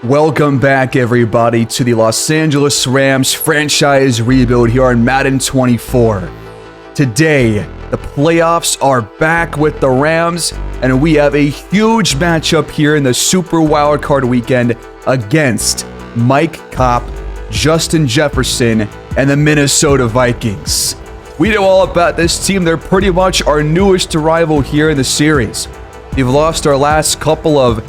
Welcome back, everybody, to the Los Angeles Rams franchise rebuild here on Madden 24. Today, the playoffs are back with the Rams, and we have a huge matchup here in the Super Wildcard weekend against Mike Kopp, Justin Jefferson, and the Minnesota Vikings. We know all about this team. They're pretty much our newest rival here in the series. We've lost our last couple of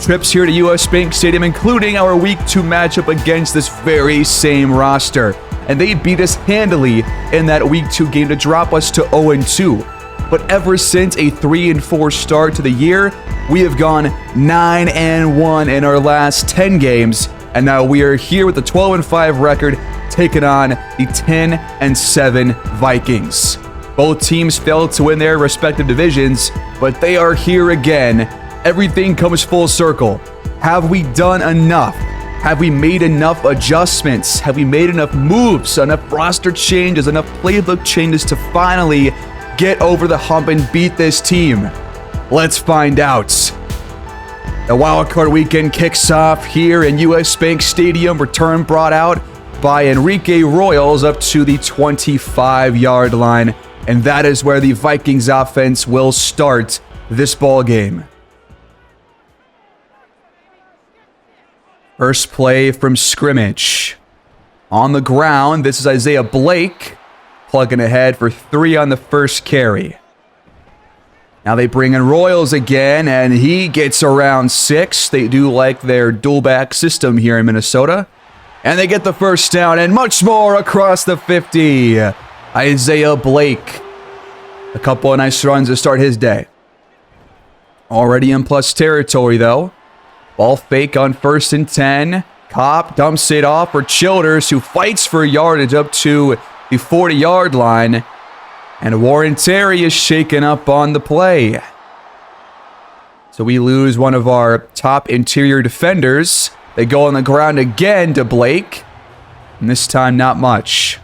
trips here to US Bank Stadium, including our Week 2 matchup against this very same roster. And they beat us handily in that Week 2 game to drop us to 0-2. But ever since a 3-4 start to the year, we have gone 9-1 in our last 10 games. And now we are here with a 12-5 record, taking on the 10-7 Vikings. Both teams failed to win their respective divisions, but they are here again. Everything comes full circle. Have we done enough? Have we made enough adjustments? Have we made enough moves, enough roster changes, enough playbook changes to finally get over the hump and beat this team? Let's find out. The wildcard weekend kicks off here in US Bank Stadium. Return brought out by Enrique Royals up to the 25-yard line. And that is where the Vikings offense will start this ball game. First play from scrimmage. On the ground, this is Isaiah Blake plugging ahead for 3 on the first carry. Now they bring in Royals again, and he gets around 6. They do like their dual back system here in Minnesota. And they get the first down and much more across the 50. Isaiah Blake. A couple of nice runs to start his day. Already in plus territory, though. Ball fake on 1st and 10. Kopp dumps it off for Childers, who fights for yardage up to the 40-yard line. And Warren Terry is shaken up on the play. So we lose one of our top interior defenders. They go on the ground again to Blake. And this time, not much.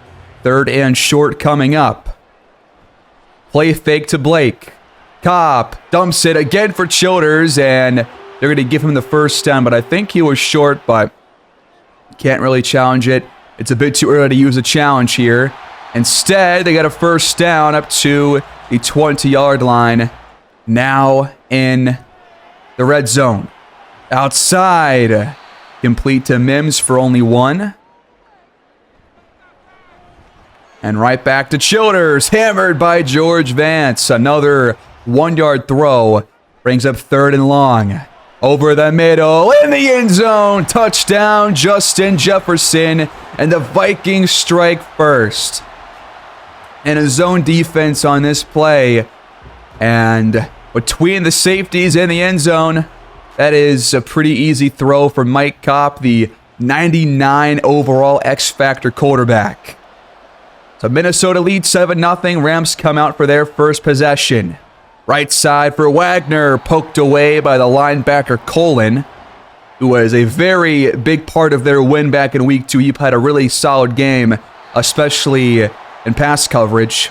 3rd and short coming up. Play fake to Blake. Kopp dumps it again for Childers, and they're going to give him the first down, but I think he was short, but can't really challenge it. It's a bit too early to use a challenge here. Instead, they got a first down up to the 20-yard line. Now in the red zone. Outside. Complete to Mims for only 1. And right back to Childers. Hammered by George Vance. Another 1-yard throw. Brings up 3rd and long. Over the middle, in the end zone, touchdown, Justin Jefferson, and the Vikings strike first. And a zone defense on this play, and between the safeties and the end zone, that is a pretty easy throw for Mike Kopp, the 99 overall X-Factor quarterback. So Minnesota leads 7-0, Rams come out for their first possession. Right side for Wagner, poked away by the linebacker Colin, who was a very big part of their win back in Week 2. He had a really solid game, especially in pass coverage.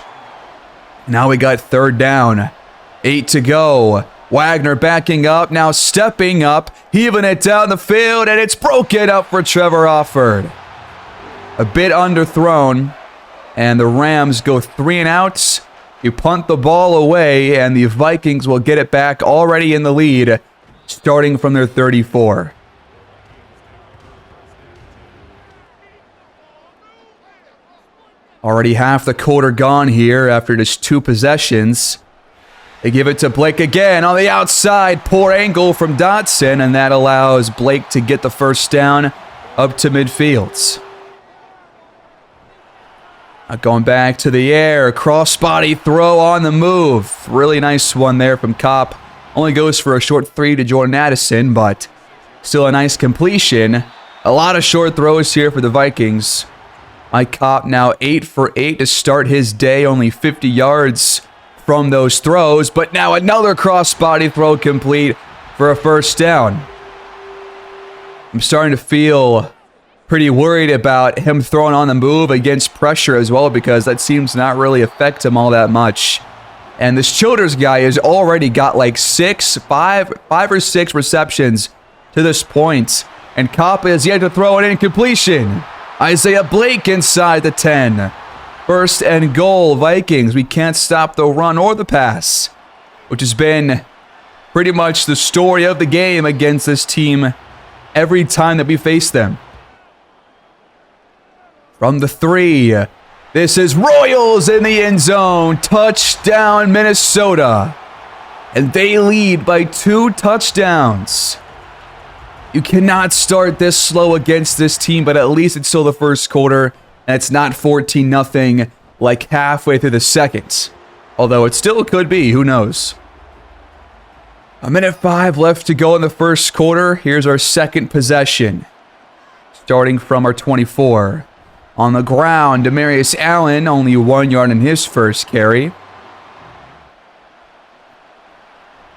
Now we got 3rd down. 8 to go. Wagner backing up, now stepping up, heaving it down the field, and it's broken up for Trevor Offord. A bit underthrown, and the Rams go 3 and outs. You punt the ball away, and the Vikings will get it back already in the lead, starting from their 34. Already half the quarter gone here after just 2 possessions. They give it to Blake again on the outside. Poor angle from Dotson, and that allows Blake to get the first down up to midfield. Going back to the air, cross-body throw on the move. Really nice one there from Kopp. Only goes for a short 3 to Jordan Addison, but still a nice completion. A lot of short throws here for the Vikings. Mike Kopp now 8 for 8 to start his day, only 50 yards from those throws, but now another cross-body throw complete for a first down. I'm starting to feel pretty worried about him throwing on the move against pressure as well, because that seems to not really affect him all that much. And this Childers guy has already got like 5 or 6 receptions to this point. And Kopp is yet to throw an incompletion. Isaiah Blake inside the 10. First and goal, Vikings. We can't stop the run or the pass, which has been pretty much the story of the game against this team every time that we face them. From the 3, this is Royals in the end zone. Touchdown, Minnesota. And they lead by 2 touchdowns. You cannot start this slow against this team, but at least it's still the first quarter, and it's not 14-0 like halfway through the second. Although it still could be, who knows. 1:05 left to go in the first quarter. Here's our second possession. Starting from our 24. On the ground, Demarius Allen, only 1 yard in his first carry.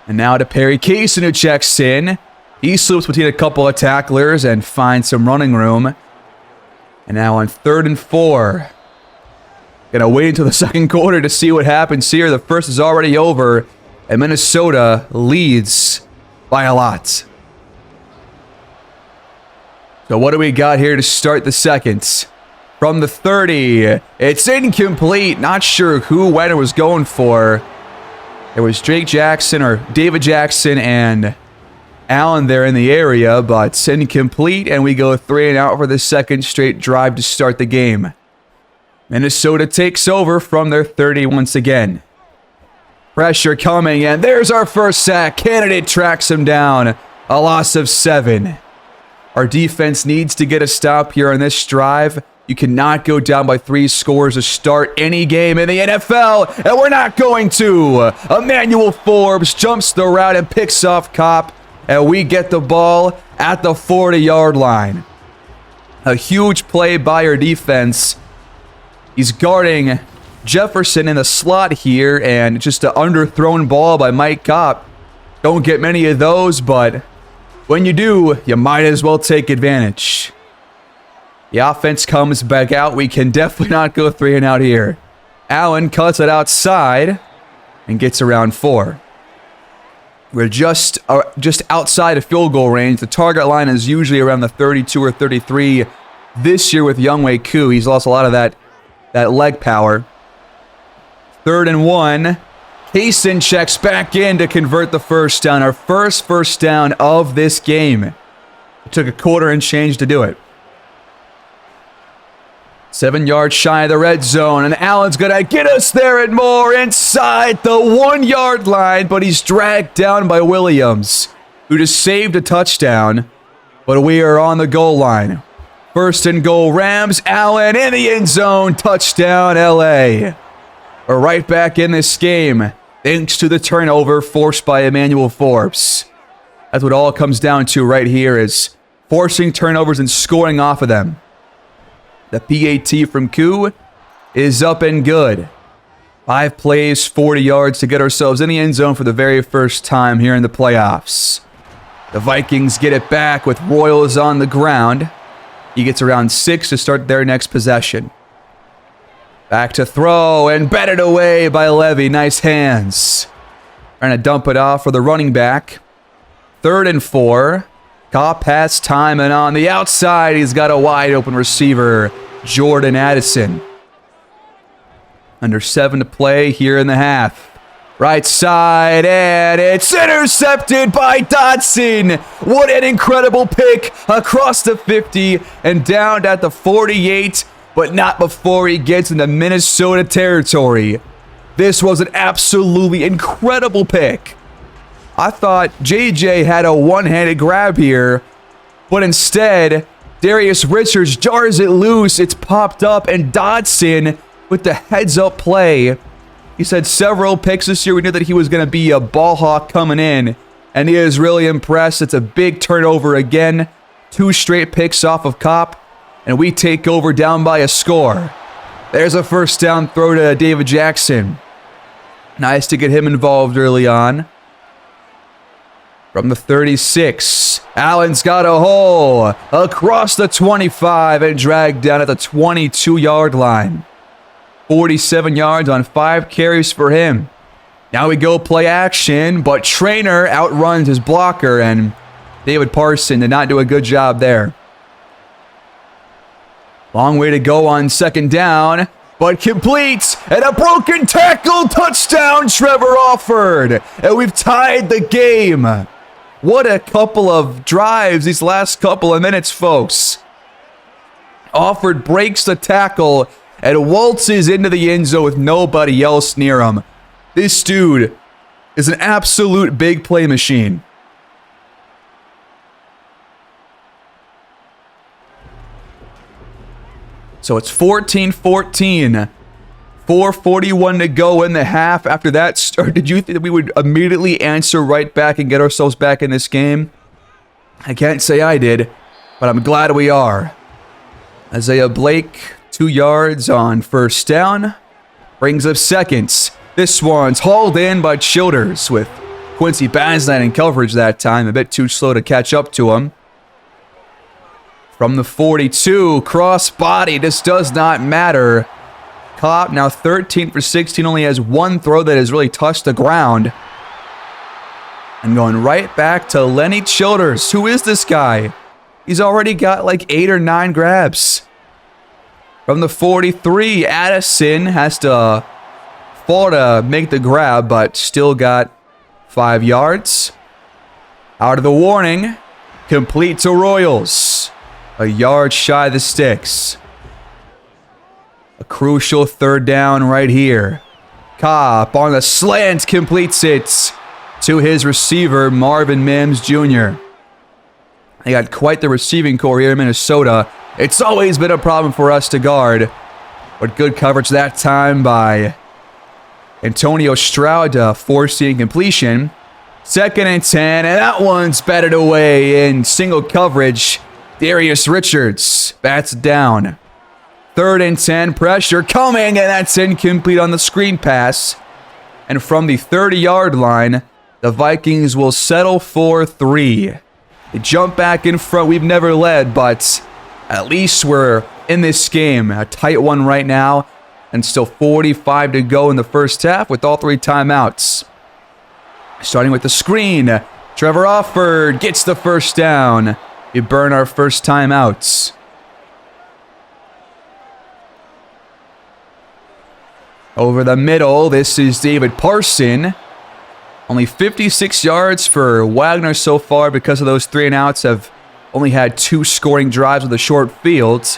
And now to Perry Kaysen, who checks in. He slips between a couple of tacklers and finds some running room. And now on 3rd and 4. Gonna wait until the second quarter to see what happens here. The first is already over, and Minnesota leads by a lot. So what do we got here to start the second? From the 30, it's incomplete. Not sure who Wenner was going for. It was Drake Jackson or David Jackson and Allen there in the area, but it's incomplete, and we go 3 and out for the second straight drive to start the game. Minnesota takes over from their 30 once again. Pressure coming, and there's our first sack. Candidate tracks him down. A loss of 7. Our defense needs to get a stop here on this drive. You cannot go down by 3 scores to start any game in the NFL, and we're not going to. Emmanuel Forbes jumps the route and picks off Kopp, and we get the ball at the 40-yard line. A huge play by our defense. He's guarding Jefferson in the slot here, and just an underthrown ball by Mike Kopp. Don't get many of those, but when you do, you might as well take advantage. The offense comes back out. We can definitely not go 3 and out here. Allen cuts it outside and gets around 4. We're just outside of field goal range. The target line is usually around the 32 or 33. This year with Younghoe Koo, he's lost a lot of that leg power. 3rd and 1. Kaysen checks back in to convert the first down. Our first down of this game. It took a quarter and change to do it. 7 yards shy of the red zone, and Allen's gonna get us there and more inside the 1-yard line, but he's dragged down by Williams, who just saved a touchdown. But we are on the goal line. 1st and goal, Rams. Allen in the end zone. Touchdown, LA. We're right back in this game, thanks to the turnover forced by Emmanuel Forbes. That's what all comes down to right here, is forcing turnovers and scoring off of them. The PAT from Koo is up and good. 5 plays, 40 yards to get ourselves in the end zone for the very first time here in the playoffs. The Vikings get it back with Royals on the ground. He gets around 6 to start their next possession. Back to throw, and batted away by Levy. Nice hands. Trying to dump it off for the running back. 3rd and 4. Kopp has time, and on the outside, he's got a wide open receiver, Jordan Addison. Under 7 to play here in the half. Right side, and it's intercepted by Dodson. What an incredible pick across the 50 and down at the 48, but not before he gets into Minnesota territory. This was an absolutely incredible pick. I thought JJ had a one-handed grab here, but instead, Darius Richards jars it loose. It's popped up, and Dodson with the heads-up play. He's had several picks this year. We knew that he was going to be a ball hawk coming in, and he is really impressed. It's a big turnover again. 2 straight picks off of Kopp, and we take over down by a score. There's a first down throw to David Jackson. Nice to get him involved early on. From the 36, Allen's got a hole across the 25 and dragged down at the 22-yard line. 47 yards on 5 carries for him. Now we go play action, but Trainer outruns his blocker, and David Parson did not do a good job there. Long way to go on second down, but complete, and a broken tackle, touchdown, Trevor Alford, and we've tied the game. What a couple of drives these last couple of minutes, folks. Alford breaks the tackle and waltzes into the end zone with nobody else near him. This dude is an absolute big play machine. So it's 14-14. 4:41 to go in the half. After that start, did you think that we would immediately answer right back and get ourselves back in this game? I can't say I did, but I'm glad we are. Isaiah Blake, 2 yards on first down. Brings up seconds. This one's hauled in by Childers with Quincy Basland in coverage that time. A bit too slow to catch up to him. From the 42, cross body. This does not matter. Cobb now 13 for 16. Only has one throw that has really touched the ground. And going right back to Lenny Childers. Who is this guy? He's already got like 8 or 9 grabs. From the 43, Addison has to fall to make the grab, but still got 5 yards. Out of the warning, complete to Royals. A yard shy of the sticks. A crucial third down right here. Cobb on the slant completes it to his receiver, Marvin Mims Jr. They got quite the receiving core here in Minnesota. It's always been a problem for us to guard. But good coverage that time by Antonio Stroud, forcing completion. 2nd and 10, and that one's batted away in single coverage. Darius Richards bats down. 3rd and 10, pressure coming, and that's incomplete on the screen pass. And from the 30-yard line, the Vikings will settle for 3. They jump back in front. We've never led, but at least we're in this game. A tight one right now, and still 45 to go in the first half with all 3 timeouts. Starting with the screen, Trevor Alford gets the first down. We burn our first timeouts. Over the middle, this is David Parson. Only 56 yards for Wagner so far because of those 3 and outs. Have only had 2 scoring drives with a short field.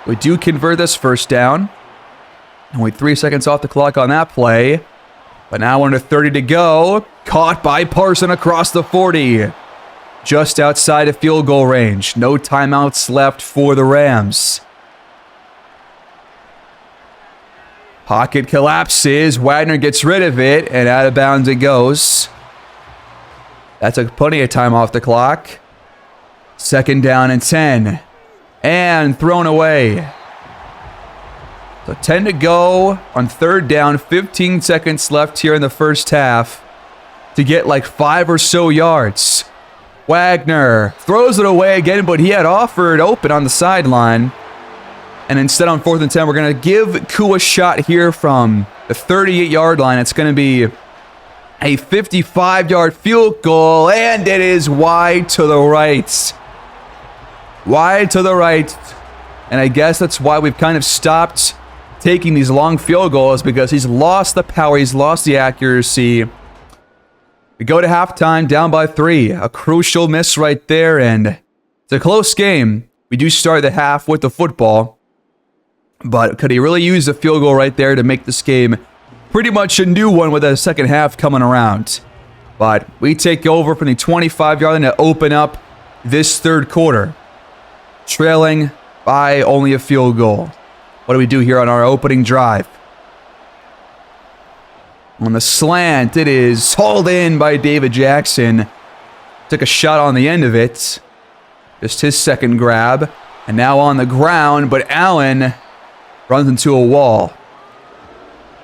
We do convert this first down. Only 3 seconds off the clock on that play. But now under 30 to go. Caught by Parson across the 40. Just outside of field goal range. No timeouts left for the Rams. Pocket collapses. Wagner gets rid of it, and out of bounds it goes. That took plenty of time off the clock. 2nd down and 10. And thrown away. So 10 to go on 3rd down. 15 seconds left here in the first half to get like 5 or so yards. Wagner throws it away again, but he had Alford open on the sideline. And instead on 4th and 10, we're going to give Kua a shot here from the 38-yard line. It's going to be a 55-yard field goal, and it is wide to the right. Wide to the right. And I guess that's why we've kind of stopped taking these long field goals, because he's lost the power, he's lost the accuracy. We go to halftime down by 3. A crucial miss right there, and it's a close game. We do start the half with the football. But could he really use the field goal right there to make this game pretty much a new one with a second half coming around? But we take over from the 25-yard line to open up this 3rd quarter. Trailing by only a field goal. What do we do here on our opening drive? On the slant, it is hauled in by David Jackson. Took a shot on the end of it. Just his 2nd grab. And now on the ground, but Allen runs into a wall.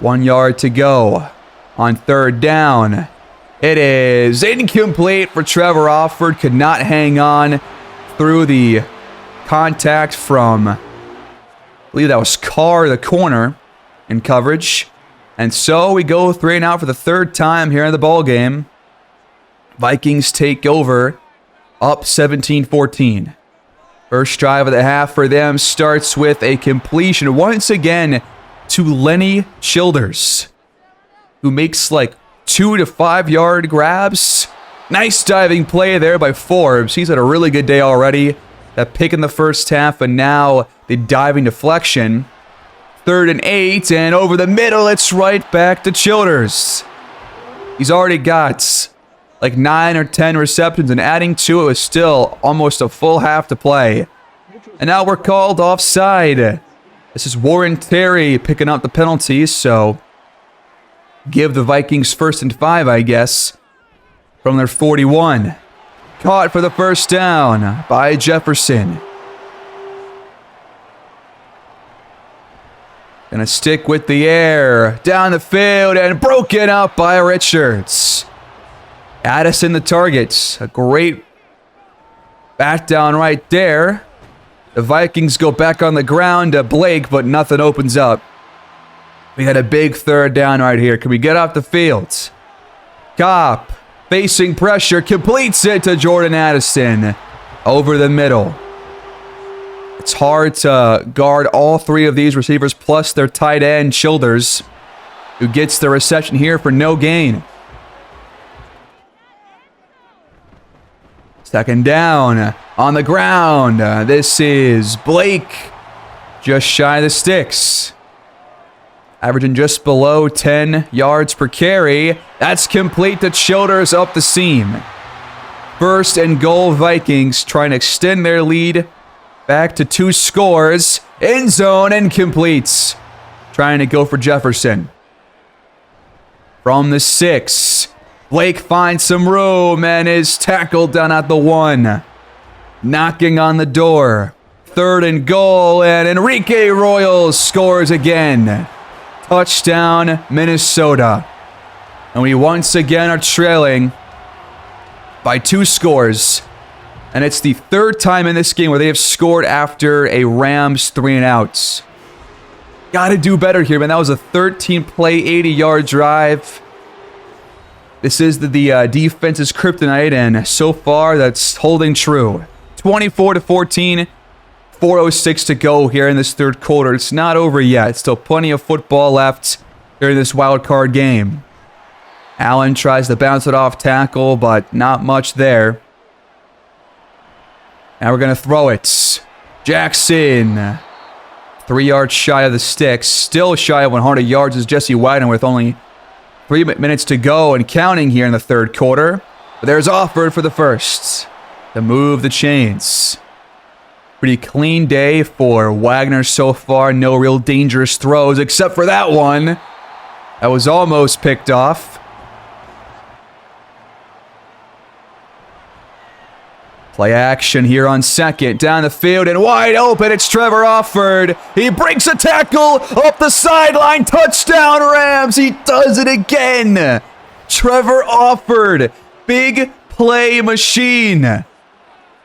1 yard to go on 3rd down. It is incomplete for Trevor Alford. Could not hang on through the contact from, I believe that was Carr, the corner, in coverage. And so we go 3 and out for the 3rd time here in the ball game. Vikings take over up 17-14. First drive of the half for them starts with a completion once again to Lenny Childers, who makes like 2 to 5 yard grabs. Nice diving play there by Forbes. He's had a really good day already. That pick in the first half, and now the diving deflection. 3rd and 8, and over the middle, it's right back to Childers. He's already got like 9 or 10 receptions, and adding to it was still almost a full half to play. And now we're called offside. This is Warren Terry picking up the penalties, so give the Vikings 1st and 5, I guess, from their 41. Caught for the first down by Jefferson. Gonna stick with the air, down the field, and broken up by Richards. Addison the target. A great bat down right there. The Vikings go back on the ground to Blake, but nothing opens up. We had a big 3rd down right here. Can we get off the field? Kopp, facing pressure, completes it to Jordan Addison. Over the middle. It's hard to guard all 3 of these receivers, plus their tight end, Childers, who gets the reception here for no gain. 2nd down on the ground. This is Blake, just shy of the sticks. Averaging just below 10 yards per carry. That's complete to Childers up the seam. 1st and goal Vikings, trying to extend their lead back to 2 scores. End zone and completes. Trying to go for Jefferson. From the 6. Blake finds some room and is tackled down at the 1. Knocking on the door. 3rd and goal, and Enrique Royals scores again. Touchdown, Minnesota. And we once again are trailing by 2 scores. And it's the 3rd time in this game where they have scored after a Rams 3-and-outs. Gotta do better here, man. That was a 13-play, 80-yard drive. This is the defense's kryptonite, and so far that's holding true. 24-14, 4:06 to go here in this 3rd quarter. It's not over yet. Still plenty of football left during this wildcard game. Allen tries to bounce it off tackle, but not much there. Now we're going to throw it. Jackson, 3 yards shy of the sticks. Still shy of 100 yards is Jesse Wyden with only 3 minutes to go and counting here in the 3rd quarter. But there's Offord for the 1st to move the chains. Pretty clean day for Wagner so far. No real dangerous throws except for that one. That was almost picked off. Play action here on 2nd. Down the field and wide open. It's Trevor Offord. He breaks a tackle up the sideline. Touchdown, Rams. He does it again. Trevor Offord. Big play machine.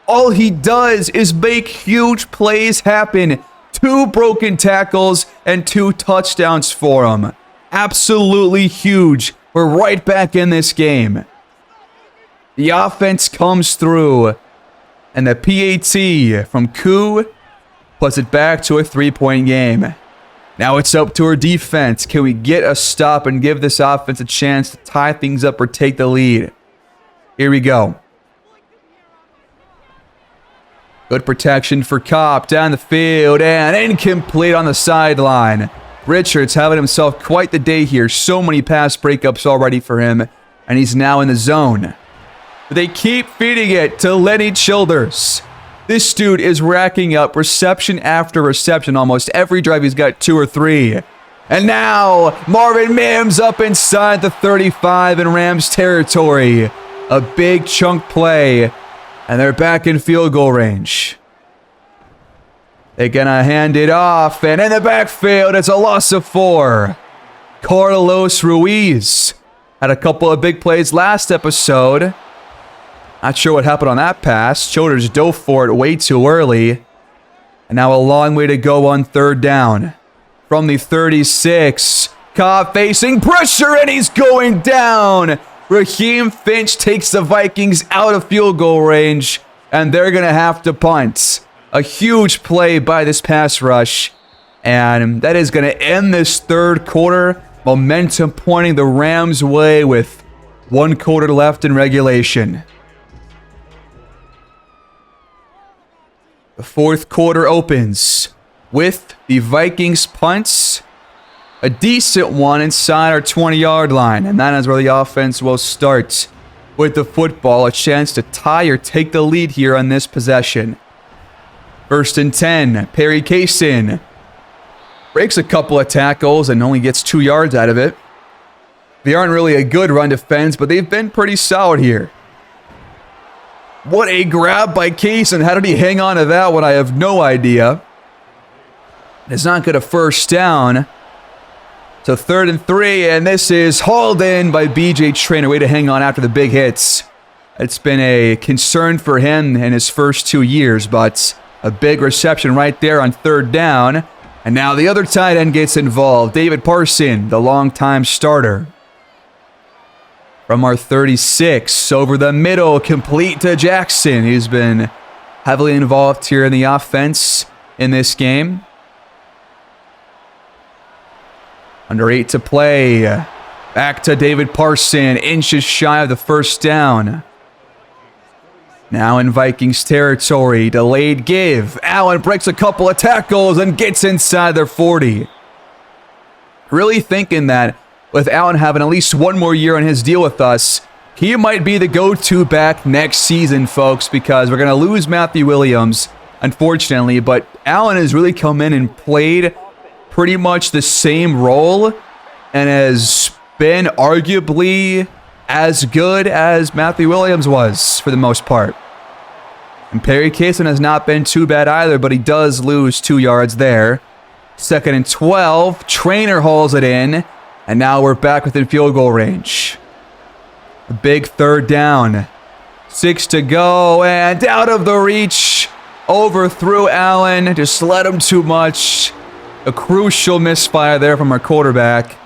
All he does is make huge plays happen. 2 broken tackles and 2 touchdowns for him. Absolutely huge. We're right back in this game. The offense comes through. And the PAT from Koo puts it back to a 3-point game. Now it's up to our defense. Can we get a stop and give this offense a chance to tie things up or take the lead? Here we go. Good protection for Kopp down the field and incomplete on the sideline. Richards having himself quite the day here. So many pass breakups already for him, and he's now in the zone. But they keep feeding it to Lenny Childers. This dude is racking up reception after reception. Almost every drive he's got 2 or 3. And now Marvin Mims up inside the 35 in Rams territory. A big chunk play. And they're back in field goal range. They're gonna hand it off. And in the backfield, it's a loss of 4. Carlos Ruiz had a couple of big plays last episode. Not sure what happened on that pass. Childers dove for it way too early. And now a long way to go on 3rd down. From the 36. Kopp facing pressure and he's going down. Raheem Finch takes the Vikings out of field goal range and they're going to have to punt. A huge play by this pass rush, and that is going to end this third quarter. Momentum pointing the Rams' way with 1 quarter left in regulation. The fourth quarter opens with the Vikings punts. A decent one inside our 20-yard line, and that is where the offense will start with the football. A chance to tie or take the lead here on this possession. 1st and 10, Perry Kaysen breaks a couple of tackles and only gets 2 yards out of it. They aren't really a good run defense, but they've been pretty solid here. What a grab by Kaysen. How did he hang on to that one? I have no idea. It's not good a first down. So 3rd and 3, and this is hauled in by BJ Traynor. Way to hang on after the big hits. It's been a concern for him in his first 2 years, but a big reception right there on 3rd down. And now the other tight end gets involved. David Parson, the longtime starter. From our 36, over the middle, complete to Jackson. He's been heavily involved here in the offense in this game. Under 8 to play. Back to David Parson, inches shy of the first down. Now in Vikings territory, delayed give. Allen breaks a couple of tackles and gets inside their 40. Really thinking that with Allen having at least 1 more year on his deal with us, he might be the go-to back next season, folks, because we're going to lose Matthew Williams, unfortunately, but Allen has really come in and played pretty much the same role and has been arguably as good as Matthew Williams was for the most part. And Perry Kaysen has not been too bad either, but he does lose 2 yards there. 2nd and 12, Traynor hauls it in, and now we're back within field goal range. A big 3rd down. 6 to go, and out of the reach. Overthrew Allen, just led him too much. A crucial misfire there from our quarterback.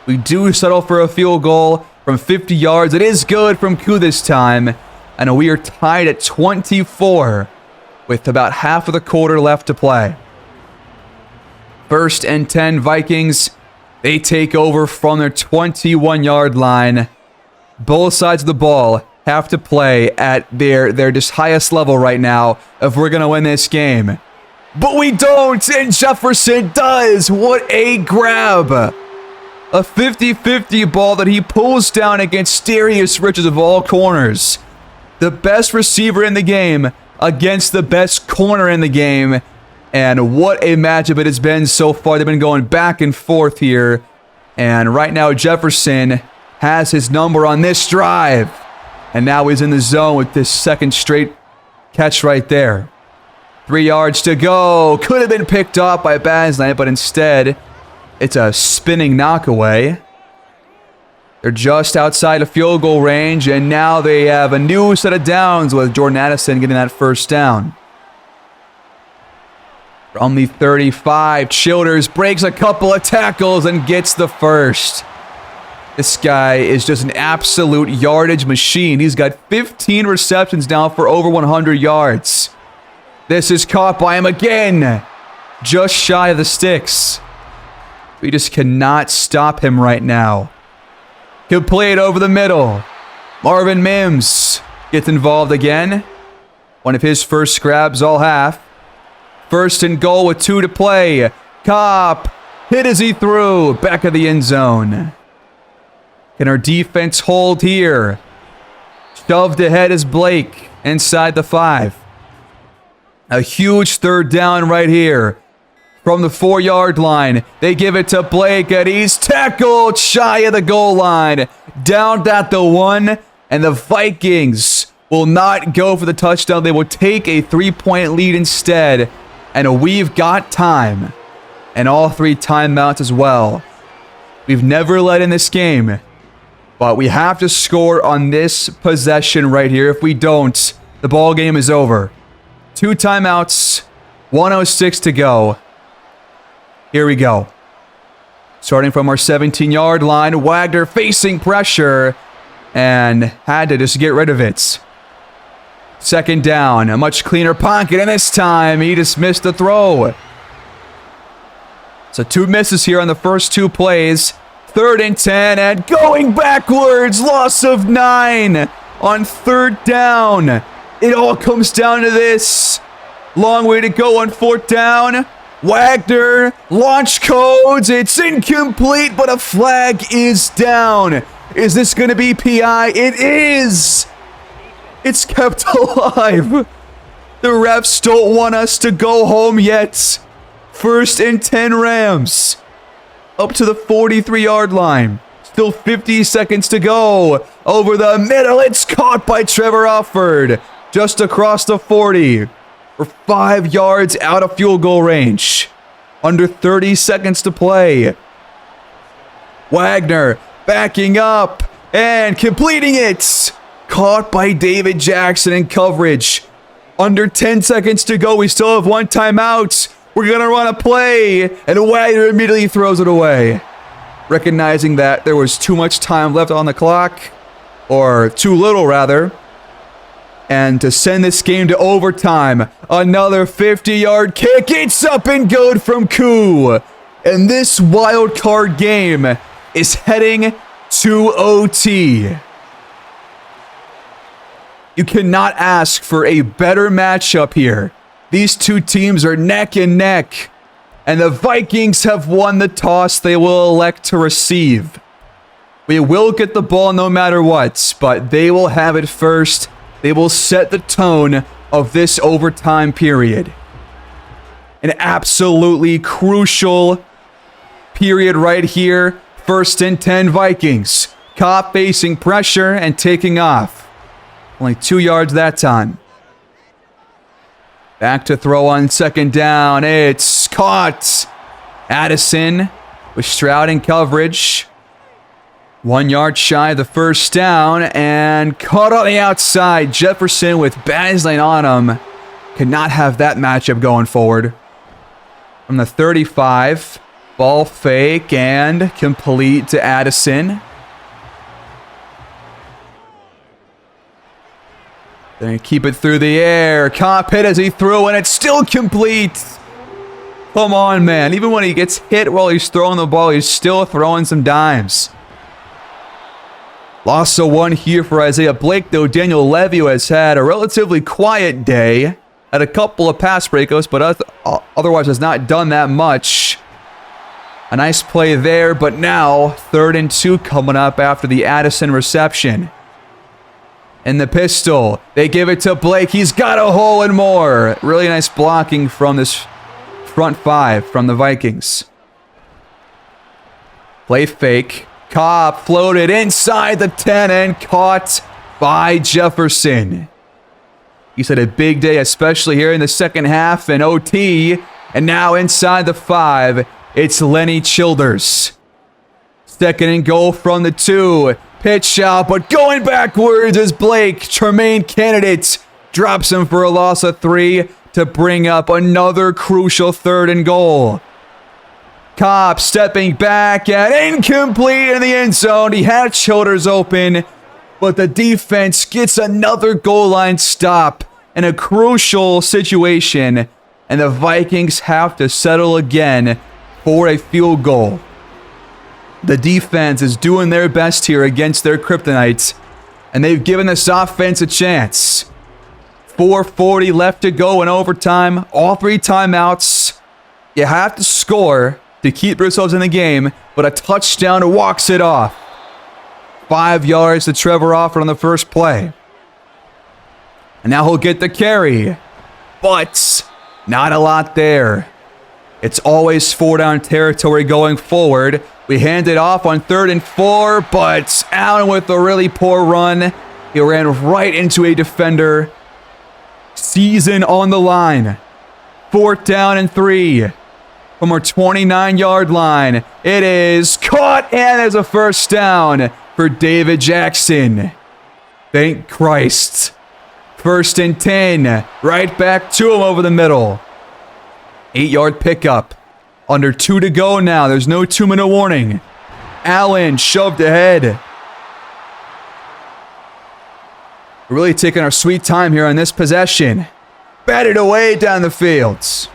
We do settle for a field goal from 50 yards. It is good from Koo this time. And we are tied at 24 with about half of the quarter left to play. 1st and 10 Vikings. They take over from their 21-yard line. Both sides of the ball have to play at their just highest level right now if we're going to win this game. But we don't, and Jefferson does. What a grab. A 50-50 ball that he pulls down against Darius Richards of all corners. The best receiver in the game against the best corner in the game. And what a matchup it has been so far. They've been going back and forth here. And right now Jefferson has his number on this drive. And now he's in the zone with this 2nd straight catch right there. 3 yards to go. Could have been picked off by Basnight, but instead, it's a spinning knockaway. They're just outside of field goal range, and now they have a new set of downs with Jordan Addison getting that 1st down. From the 35, Childers breaks a couple of tackles and gets the 1st. This guy is just an absolute yardage machine. He's got 15 receptions now for over 100 yards. This is caught by him again. Just shy of the sticks. We just cannot stop him right now. He'll play it over the middle. Marvin Mims gets involved again. One of his first grabs all half. 1st and goal with 2 to play. Kopp hit as he threw. Back of the end zone. Can our defense hold here? Shoved ahead is Blake inside the 5. A huge 3rd down right here. From the 4-yard line, they give it to Blake, and he's tackled shy of the goal line. Down at the 1, and the Vikings will not go for the touchdown. They will take a 3-point lead instead, and we've got time. And all 3 timeouts as well. We've never led in this game, but we have to score on this possession right here. If we don't, the ball game is over. 2 timeouts, 1:06 to go. Here we go. Starting from our 17-yard line, Wagner facing pressure and had to just get rid of it. Second down, a much cleaner pocket, and this time he just missed the throw. So 2 misses here on the first 2 plays. 3rd and 10, and going backwards, loss of 9 on 3rd down. It all comes down to this. Long way to go on 4th down. Wagner, launch codes, it's incomplete, but a flag is down. Is this going to be PI? It is! It's kept alive. The refs don't want us to go home yet. 1st and 10 Rams. Up to the 43-yard line. Still 50 seconds to go. Over the middle, it's caught by Trevor Alford. Just across the 40. We're 5 yards out of field goal range. Under 30 seconds to play. Wagner backing up and completing it. Caught by David Jackson in coverage. Under 10 seconds to go. We still have 1 timeout. We're going to run a play. And Wagner immediately throws it away. Recognizing that there was too much time left on the clock. Or too little, rather. And to send this game to overtime, another 50-yard kick. It's up and good from Koo. And this wild card game is heading to OT. You cannot ask for a better matchup here. These 2 teams are neck and neck. And the Vikings have won the toss they will elect to receive. We will get the ball no matter what, but they will have it first. They will set the tone of this overtime period. An absolutely crucial period right here. 1st and 10 Vikings. Cobb facing pressure and taking off. Only 2 yards that time. Back to throw on 2nd down. It's caught. Addison with Stroud in coverage. 1 yard shy of the 1st down and caught on the outside. Jefferson with Baslane on him. Could not have that matchup going forward. From the 35, ball fake and complete to Addison. Then keep it through the air. Cobb hit as he threw and it's still complete. Come on, man. Even when he gets hit while he's throwing the ball, he's still throwing some dimes. Loss of 1 here for Isaiah Blake, though. Daniel Levy has had a relatively quiet day. Had a couple of pass breakups, but otherwise has not done that much. A nice play there, but now 3rd and 2 coming up after the Addison reception. In the pistol, they give it to Blake. He's got a hole and more. Really nice blocking from this front 5 from the Vikings. Play fake. Cobb floated inside the 10 and caught by Jefferson. He's had a big day, especially here in the second half in OT. And now inside the 5, it's Lenny Childers. 2nd and goal from the 2. Pitch out, but going backwards is Blake. Tremaine Candidate drops him for a loss of 3 to bring up another crucial 3rd and goal. Cobb stepping back and incomplete in the end zone. He had Childers open, but the defense gets another goal line stop in a crucial situation, and the Vikings have to settle again for a field goal. The defense is doing their best here against their kryptonites, and they've given this offense a chance. 4:40 left to go in overtime. All 3 timeouts. You have to score to keep yourselves in the game, but a touchdown walks it off. 5 yards to Trevor Alford on the first play. And now he'll get the carry. But not a lot there. It's always 4-down territory going forward. We hand it off on 3rd and 4, but Allen with a really poor run. He ran right into a defender. Season on the line. 4th down and 3. From our 29-yard line. It is caught, and there's a 1st down for David Jackson. Thank Christ. 1st and 10. Right back to him over the middle. 8-yard pickup. Under 2 to go now. There's no 2-minute warning. Allen shoved ahead. We're really taking our sweet time here on this possession. Batted away down the fields.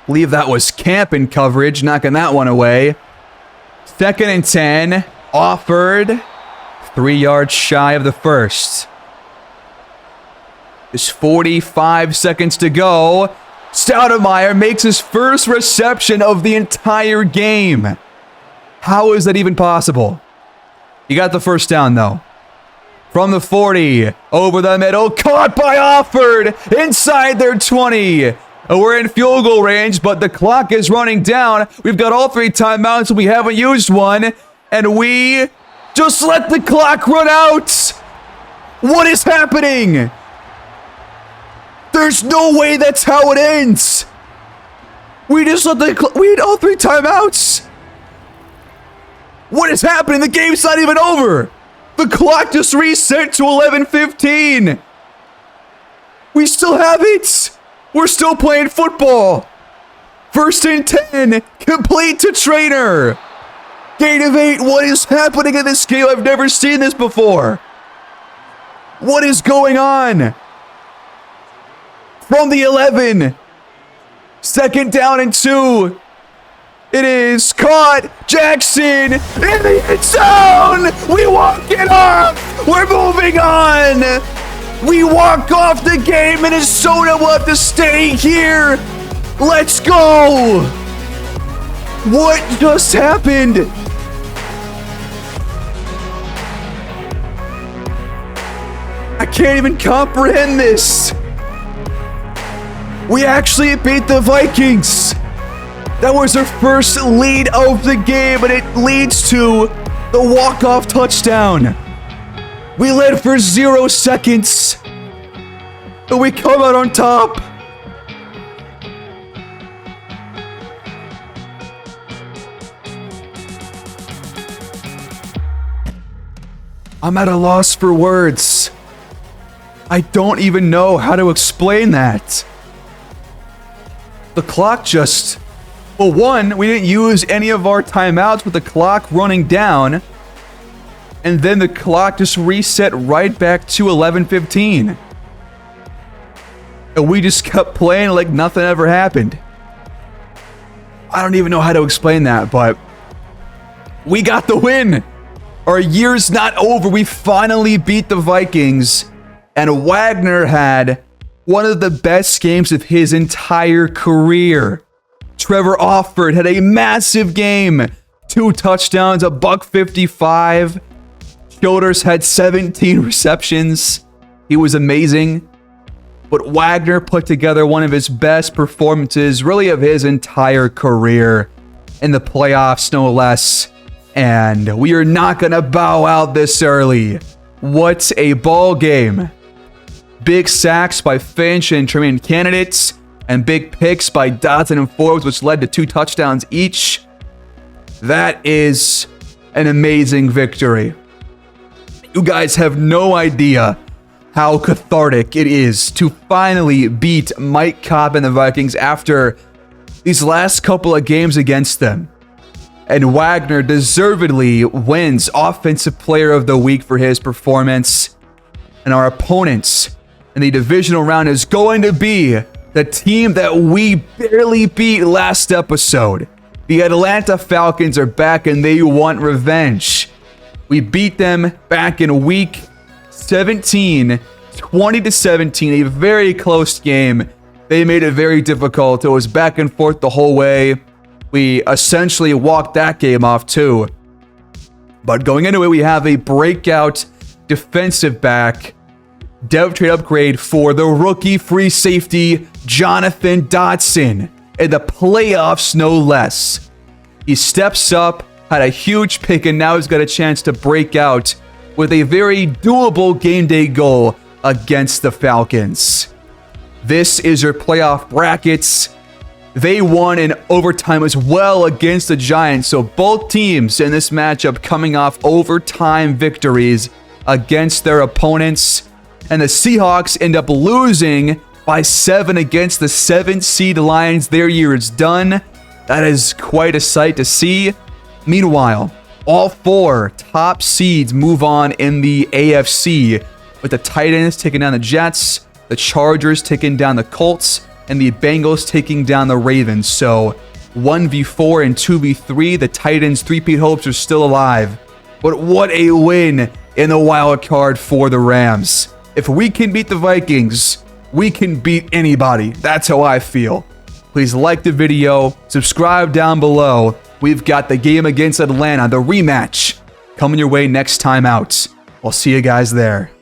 Believe that was camping coverage, knocking that one away. 2nd and 10. Offered. 3 yards shy of the first. Just 45 seconds to go. Stoudemire makes his first reception of the entire game. How is that even possible? He got the first down, though. From the 40, over the middle, caught by Offord, inside their 20. We're in field goal range, but the clock is running down. We've got all 3 timeouts, and we haven't used one. And we just let the clock run out. What is happening? There's no way that's how it ends. We just let the we had all 3 timeouts. What is happening? The game's not even over. The clock just reset to 11:15. We still have it. We're still playing football. 1st and 10. Complete to Trainer. Gain of 8. What is happening in this game? I've never seen this before. What is going on? From the 11. 2nd down and 2. It is caught. Jackson in the end zone. We walk it off. We're moving on. We walk off the game. Minnesota will have to stay here. Let's go. What just happened? I can't even comprehend this. We actually beat the Vikings. That was our first lead of the game, and it leads to the walk-off touchdown. We led for 0 seconds, and we come out on top. I'm at a loss for words. I don't even know how to explain that. The clock just... Well, one, we didn't use any of our timeouts with the clock running down. And then the clock just reset right back to 11:15. And we just kept playing like nothing ever happened. I don't even know how to explain that, but we got the win. Our year's not over. We finally beat the Vikings. And Wagner had one of the best games of his entire career. Trevor Offord had a massive game. 2 touchdowns, $155. Childers had 17 receptions. He was amazing. But Wagner put together one of his best performances, really of his entire career. In the playoffs, no less. And we are not going to bow out this early. What a ball game. Big sacks by Finch and Tremaine Candidates. And big picks by Dotson and Forbes, which led to 2 touchdowns each. That is an amazing victory. You guys have no idea how cathartic it is to finally beat Mike Cobb and the Vikings after these last couple of games against them. And Wagner deservedly wins Offensive Player of the Week for his performance. And our opponents in the divisional round is going to be the team that we barely beat last episode. The Atlanta Falcons are back and they want revenge. We beat them back in week 17, 20-17, a very close game. They made it very difficult. It was back and forth the whole way. We essentially walked that game off too. But going into it, we have a breakout defensive back. Dev trade upgrade for the rookie free safety, Jonathan Dotson, in the playoffs, no less. He steps up, had a huge pick, and now he's got a chance to break out with a very doable game day goal against the Falcons. This is your playoff brackets. They won in overtime as well against the Giants, so both teams in this matchup coming off overtime victories against their opponents. And the Seahawks end up losing by 7 against the 7th seed Lions. Their year is done. That is quite a sight to see. Meanwhile, all 4 top seeds move on in the AFC with the Titans taking down the Jets, the Chargers taking down the Colts, and the Bengals taking down the Ravens. So 1v4 and 2v3, the Titans' three-peat hopes are still alive. But what a win in the wild card for the Rams. If we can beat the Vikings, we can beat anybody. That's how I feel. Please like the video, subscribe down below. We've got the game against Atlanta, the rematch, coming your way next time out. I'll see you guys there.